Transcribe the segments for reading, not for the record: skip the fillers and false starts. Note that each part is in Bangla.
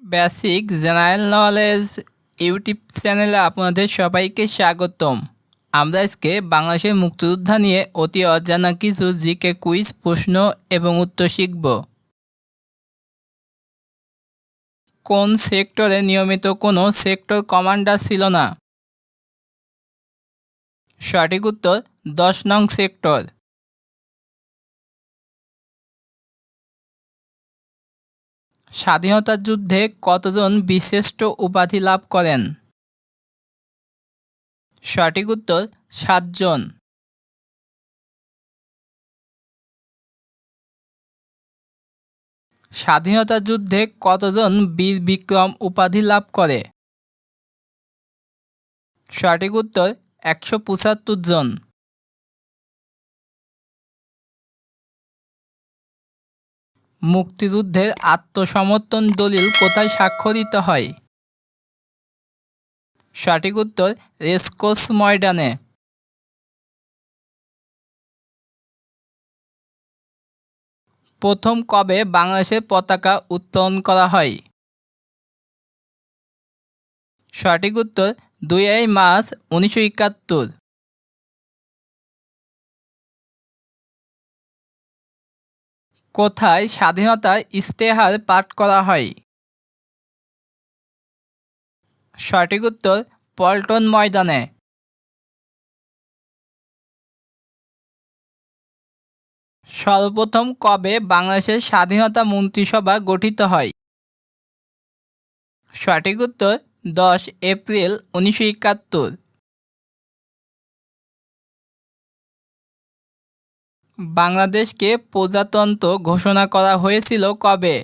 বেসিক জেনারেল নলেজ ইউটিউব চ্যানেলে আপনাদের সবাইকে স্বাগতম। আমরা আজকে বাংলাদেশের মুক্তিযোদ্ধা নিয়ে অতি অজানা কিছু জিকে কুইজ প্রশ্ন এবং উত্তর শিখব। কোন সেক্টরে নিয়মিত কোনো সেক্টর কমান্ডার ছিল না? সঠিক উত্তর 10 নং সেক্টর। স্বাধীনতা যুদ্ধে কতজন বীরশ্রেষ্ঠ উপাধি লাভ করেন? সঠিক উত্তর 7 জন। স্বাধীনতা যুদ্ধে কতজন বীর বিক্রম উপাধি লাভ করে? সঠিক উত্তর 175 জন। মুক্তিযুদ্ধের আত্মসমর্পণ দলিল কোথায় স্বাক্ষরিত হয়? সঠিক উত্তর রেসকোর্স ময়দানে। প্রথম কবে বাংলাদেশের পতাকা উত্তোলন করা হয়? সঠিক উত্তর 2 মার্চ 1971। কোথায় স্বাধীনতার ইশতেহার পাঠ করা হয়? সঠিক উত্তর পল্টন ময়দানে। সর্বপ্রথম কবে বাংলাদেশের স্বাধীনতা মন্ত্রিসভা গঠিত হয়? সঠিক উত্তর 10 এপ্রিল 1971। বাংলাদেশকে প্রজাতন্ত্র ঘোষণা করা হয়েছিল কবে?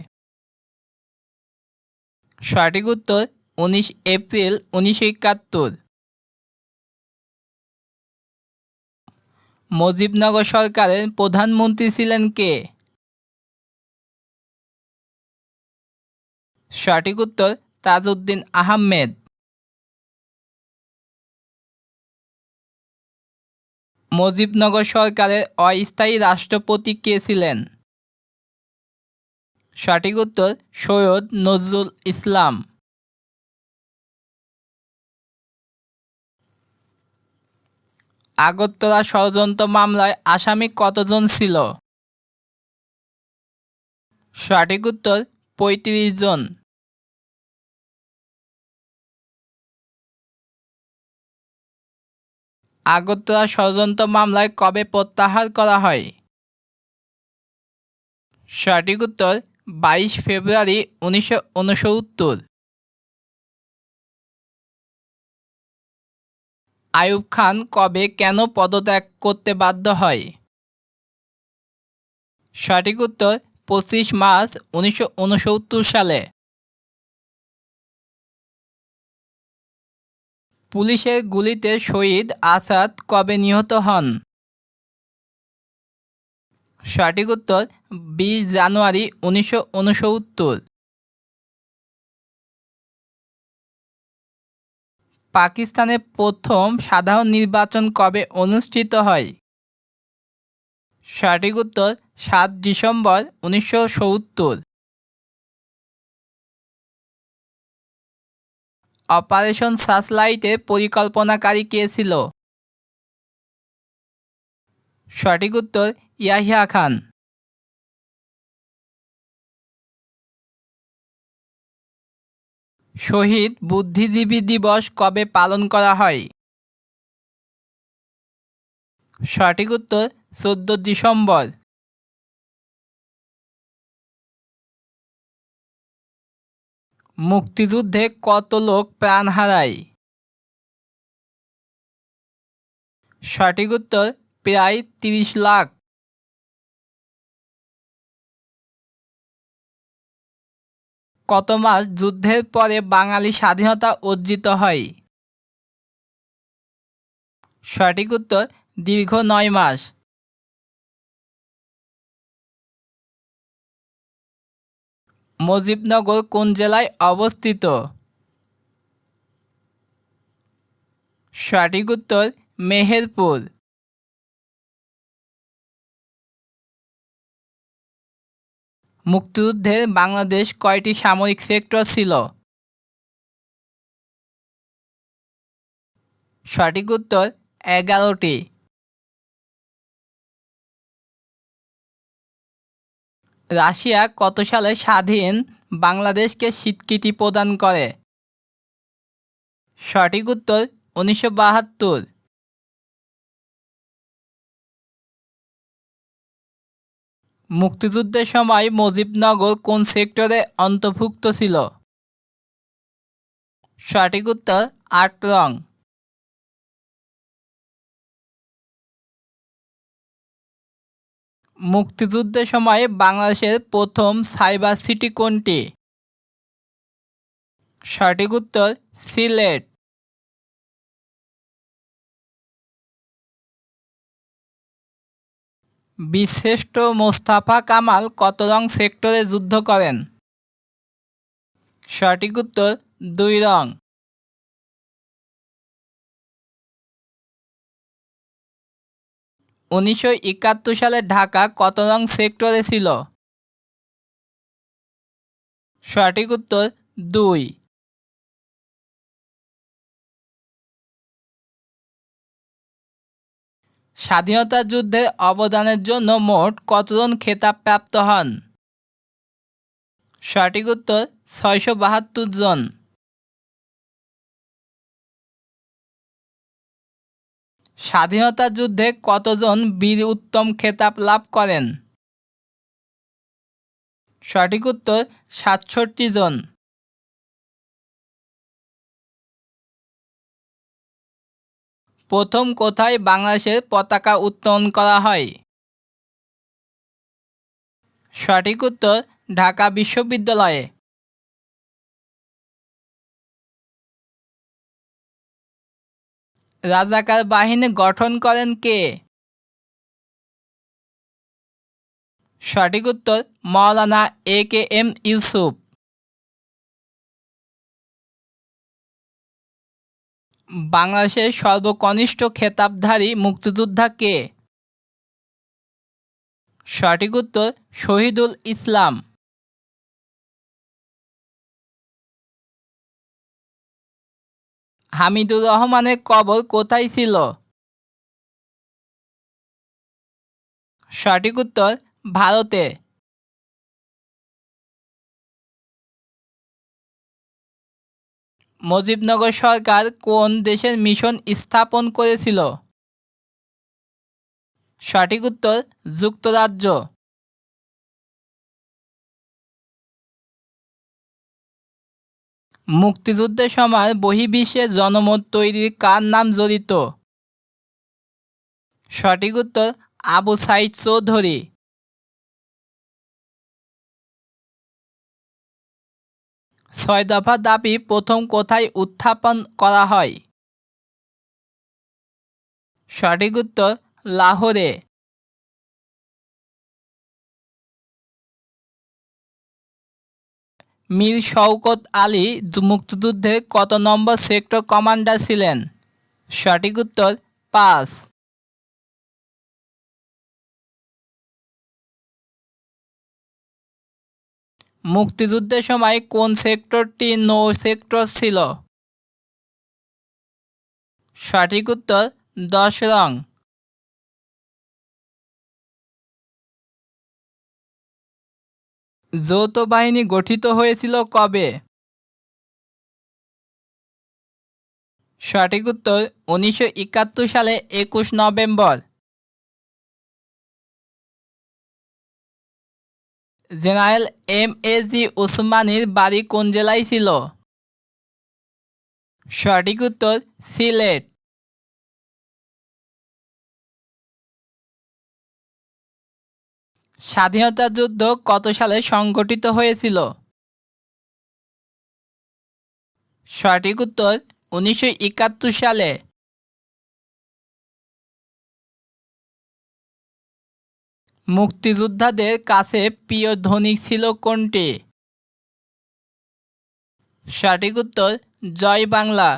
সঠিক উত্তর 19 এপ্রিল 1971। মুজিবনগর সরকারের প্রধানমন্ত্রী ছিলেন কে? সঠিক উত্তর তাজউদ্দিন আহমেদ। মুজিবনগর সরকারের অস্থায়ী রাষ্ট্রপতি কে ছিলেন? সঠিক উত্তর সৈয়দ নজরুল ইসলাম। আগরতলা ষড়যন্ত্র মামলায় আসামি কতজন ছিল? সঠিক উত্তর 35 জন। আগরতলা ষড়যন্ত্র মামলায় কবে প্রত্যাহার করা হয়? সঠিক উত্তর 22 ফেব্রুয়ারি 1969। আইয়ুব খান কবে কেন পদত্যাগ করতে বাধ্য হয়? সঠিক উত্তর 25 মার্চ 1969 সালে। পুলিশের গুলিতে শহীদ আসাদ কবে নিহত হন? সঠিক উত্তর 20 জানুয়ারি 1969। পাকিস্তানে প্রথম সাধারণ নির্বাচন কবে অনুষ্ঠিত হয়? সঠিক উত্তর 7 ডিসেম্বর 1970। অপারেশন সার্চলাইটের পরিকল্পনাকারী কে ছিল? সঠিক উত্তর ইয়াহিয়া খান। শহীদ বুদ্ধিজীবী দিবস কবে পালন করা হয়? সঠিক উত্তর 14 ডিসেম্বর। মুক্তিযুদ্ধে কত লোক প্রাণ হারায়? সঠিক উত্তর প্রায় 30 লাখ। কত মাস যুদ্ধের পরে বাঙালি স্বাধীনতা অর্জিত হয়? সঠিক উত্তর দীর্ঘ 9 মাস। মুজিবনগর কোন জেলায় অবস্থিত? সঠিক উত্তর মেহেরপুর। মুক্তিযুদ্ধে বাংলাদেশ কয়টি সামরিক সেক্টর ছিল? সঠিক উত্তর 11টি। রাশিয়া কত সালে স্বাধীন বাংলাদেশকে স্বীকৃতি প্রদান করে? সঠিক উত্তর 1972। মুক্তিযুদ্ধের সময় মুজিবনগর কোন সেক্টরে অন্তর্ভুক্ত ছিল? সঠিক উত্তর 8 নং। মুক্তিযুদ্ধের সময় বাংলাদেশের প্রথম সাইবার সিটি কোনটি? সঠিক উত্তর সিলেট। বীরশ্রেষ্ঠ মোস্তফা কামাল কত নং সেক্টরে যুদ্ধ করেন? সঠিক উত্তর 2 নং। 1971 সালে ঢাকা কত নং সেক্টরে ছিল? সঠিক উত্তর 2। স্বাধীনতা যুদ্ধে অবদানের জন্য মোট কতজন খেতাব প্রাপ্ত হন? সঠিক উত্তর 672 জন। স্বাধীনতা যুদ্ধে কতজন বীর উত্তম খেতাব লাভ করেন? সঠিক উত্তর 67 জন। প্রথম কোথায় বাংলাদেশের পতাকা উত্তোলন করা হয়? সঠিক উত্তর ঢাকা বিশ্ববিদ্যালয়ে। রাজাকার বাহিনী গঠন করেন কে? সঠিক উত্তর মাওলানা AKM ইউসুফ। বাংলাদেশের সর্বকনিষ্ঠ খেতাবধারী মুক্তিযোদ্ধা কে? সঠিক উত্তর শহীদুল ইসলাম। হামিদুর রহমানের কবর কোথায় ছিল? সঠিক উত্তর ভারতে। মুজিবনগর সরকার কোন দেশের মিশন স্থাপন করেছিল? সঠিক উত্তর যুক্তরাজ্য। মুক্তিযুদ্ধের সময় বহির্বিশ্বে জনমত তৈরির কার নাম জড়িত? সঠিক উত্তর আবু সাইদ চৌধুরী। ছয় দফা দাবি প্রথম কোথায় উত্থাপন করা হয়? সঠিক উত্তর লাহোরে। মীর শওকত আলী মুক্তিযুদ্ধের কত নম্বর সেক্টর কমান্ডার ছিলেন? সঠিক উত্তর 5। মুক্তিযুদ্ধের সময় কোন সেক্টরটি নৌ সেক্টর ছিল? সঠিক উত্তর 10 নং। যৌথ বাহিনী গঠিত হয়েছিল কবে? সঠিক উত্তর 1971 সালে 21 নভেম্বর। জেনারেল MAG ওসমানীর বাড়ি কোন জেলায় ছিল? সঠিক উত্তর সিলেট। স্বাধীনতা যুদ্ধ কত সালে সংগঠিত হয়েছিল? সঠিক উত্তর 1971 সালে। মুক্তিযোদ্ধাদের কাছে প্রিয় ধ্বনি ছিল কোনটি? সঠিক উত্তর জয় বাংলা।